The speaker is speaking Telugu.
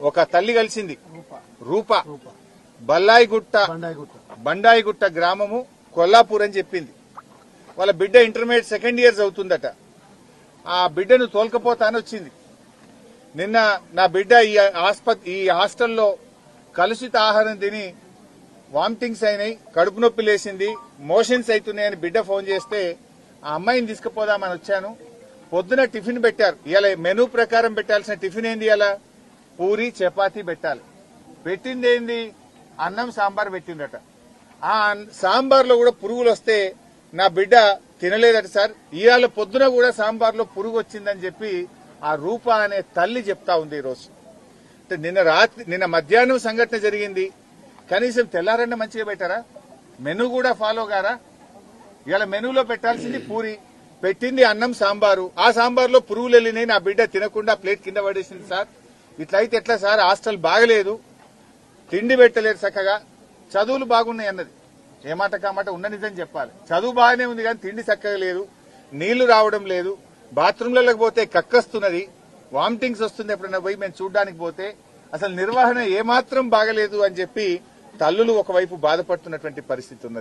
ఒక తల్లి కలిసింది రూప బండాయిగుట్ట గ్రామము కొల్లాపూర్ అని చెప్పింది. వాళ్ళ బిడ్డ ఇంటర్మీడియట్ సెకండ్ ఇయర్ చదువుతుందట. ఆ బిడ్డను తోలుకపోతానని వచ్చింది. నిన్న నా బిడ్డ ఈ హాస్టల్లో కలుషిత ఆహారం తిని వామిటింగ్స్ అయినాయి, కడుపు నొప్పి లేసింది, మోషన్స్ అవుతున్నాయని బిడ్డ ఫోన్ చేస్తే ఆ అమ్మాయిని తీసుకుపోదామని వచ్చాను. పొద్దున టిఫిన్ పెట్టారు. ఇలా మెనూ ప్రకారం పెట్టాల్సిన టిఫిన్ ఏంది? ఇలా పూరి చపాతీ పెట్టాలి. పెట్టింది ఏంది? అన్నం సాంబార్ పెట్టిందట. ఆ సాంబార్లో కూడా పురుగులు వస్తే నా బిడ్డ తినలేదట సార్. ఇవాళ పొద్దున కూడా సాంబార్లో పురుగు వచ్చిందని చెప్పి ఆ రూప అనే తల్లి చెప్తా ఉంది. ఈరోజు నిన్న మధ్యాహ్నం సంఘటన జరిగింది. కనీసం తెల్లారన్న మంచిగా పెట్టారా? మెనూ కూడా ఫాలో గారా? ఇవాళ మెనూలో పెట్టాల్సింది పూరి, పెట్టింది అన్నం సాంబారు. ఆ సాంబార్లో పురుగులు వెళ్ళినాయి, నా బిడ్డ తినకుండా ప్లేట్ కింద పడేసింది సార్. ఇట్లయితే ఎట్లా సార్? హాస్టల్ బాగలేదు, తిండి పెట్టలేరు చక్కగా, చదువులు బాగున్నాయి అన్నది. ఏ మాట కామాట ఉన్న నిజం చెప్పాలి. చదువు బాగానే ఉంది కానీ తిండి చక్కగా లేదు, నీళ్లు రావడం లేదు, బాత్రూంలకు పోతే కక్కస్తున్నది, వామిటింగ్స్ వస్తుంది. ఎప్పుడైనా పోయి మేము చూడ్డానికి పోతే అసలు నిర్వహణ ఏమాత్రం బాగలేదు అని చెప్పి తల్లులు ఒకవైపు బాధపడుతున్నటువంటి పరిస్థితి ఉన్నది.